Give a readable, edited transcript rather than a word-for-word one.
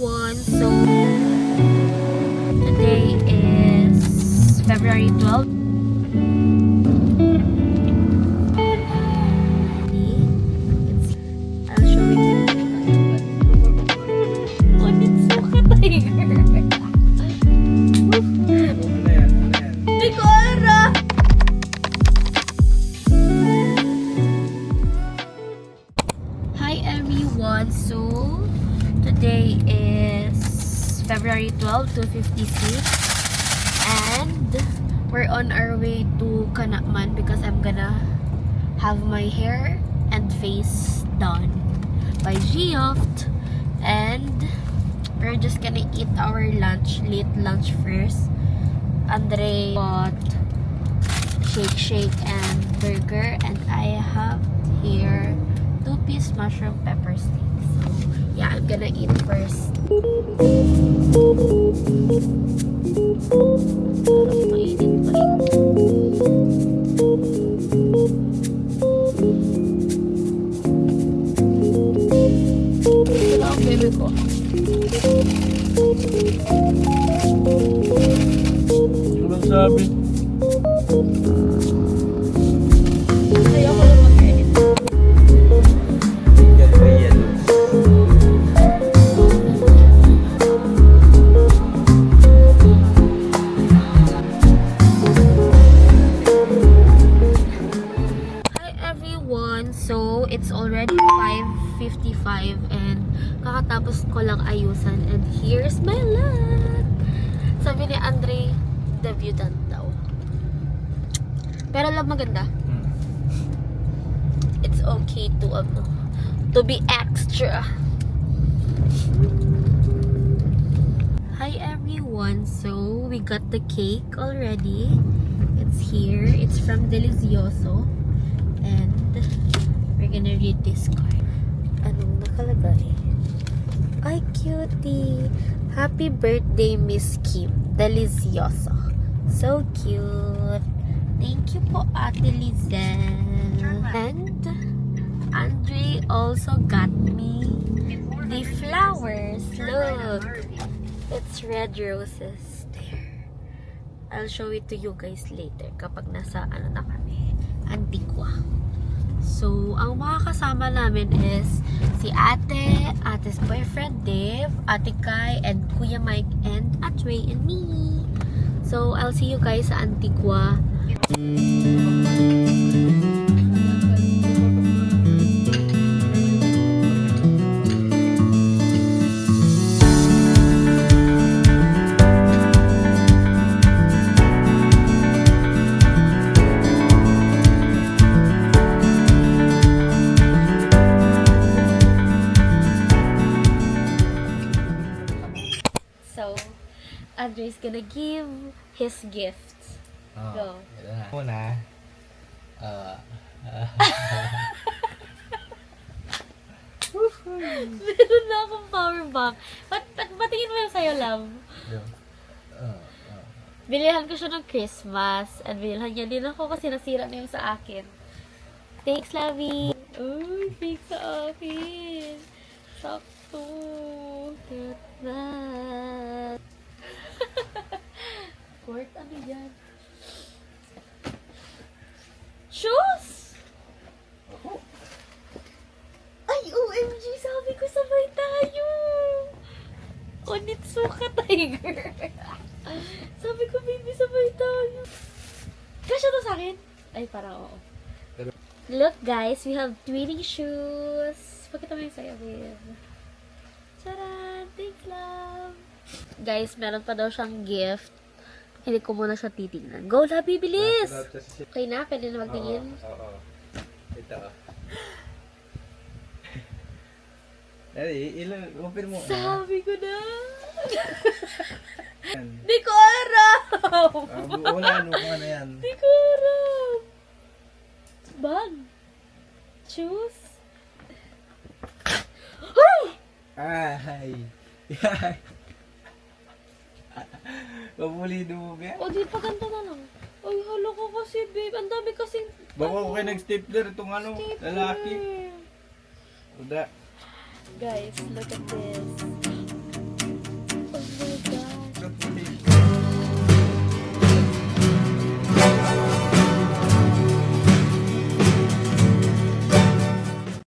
everyone. So today is February 12th. I'll show it to you. Oh, it's so ka-tiger. Hindi ko alam. Hi everyone. So today is February 12, 2:56, and we're on our way to Kanakman because I'm gonna have my hair and face done by Geoft, and we're just gonna eat our lunch, late lunch first. Andre bought shake and burger, and I have here 2-piece mushroom pepper steak. So yeah, I'm gonna eat first. Sarap, mainit pa rin. Ito lang ang bebe ko. Ano bang sabi? Ayaw ko lang mag-edit. So, it's already 5:55 and kakatapos ko lang ayusan, and here's my look. Sabi ni Andre, debutant daw. Pero lang maganda. It's okay to be extra. Hi everyone. So, we got the cake already. It's here. It's from Delicioso. And we're gonna read this card. Anong nakalagay? Ay, cutie! Happy birthday, Miss Kim. Delicioso. So cute. Thank you po, Ate Lizelle. And Andre also got me the flowers. Look! It's red roses there. I'll show it to you guys later kapag nasa na kami. Antigua. So, ang mga kasama namin is si ate, ate's boyfriend Dave, ate Kai, and Kuya Mike, and Ate Ray, and me. So, I'll see you guys sa Antigua. So, Andre's gonna give his gifts. Go. Ito na. Muna. Meron na akong power bank. Patingin mo yung sa'yo, love. Bilihan ko siya ng Christmas. At bilihan niya din ako kasi nasira na yung sa akin. Thanks, Lovey. Uy, fake sa akin. Sakto. Get that. Fort, ano yan? Shoes! Ay, OMG! Sabi ko sabay tayo! Onitsuka Tiger! Sabi ko, baby, sabay tayo! Kasya to sa akin? Ay, parang oo. Look, guys, we have twinning shoes. Pakita mo yung sa'yo, babe. Charan! Thanks, love! Guys, meron pa daw siyang gift. Hindi ko muna siya titignan. Go, Labi, bilis! Okay na? Pwede na magtingin? Oo. Ito. Dali, open mo. Sabi ko na! Yan. Di ko aram! Wala, ano kung ano yan. Di ko aram! Bag! Shoes! Ay! Ay! Papulido mo ba yan? O, di pa ganda na lang. Ay, hala ko kasi, babe. Ang dami kasing... Baka ko kayo nag-stapler itong ano, stapler. lalaki. Uda. Guys, look at this.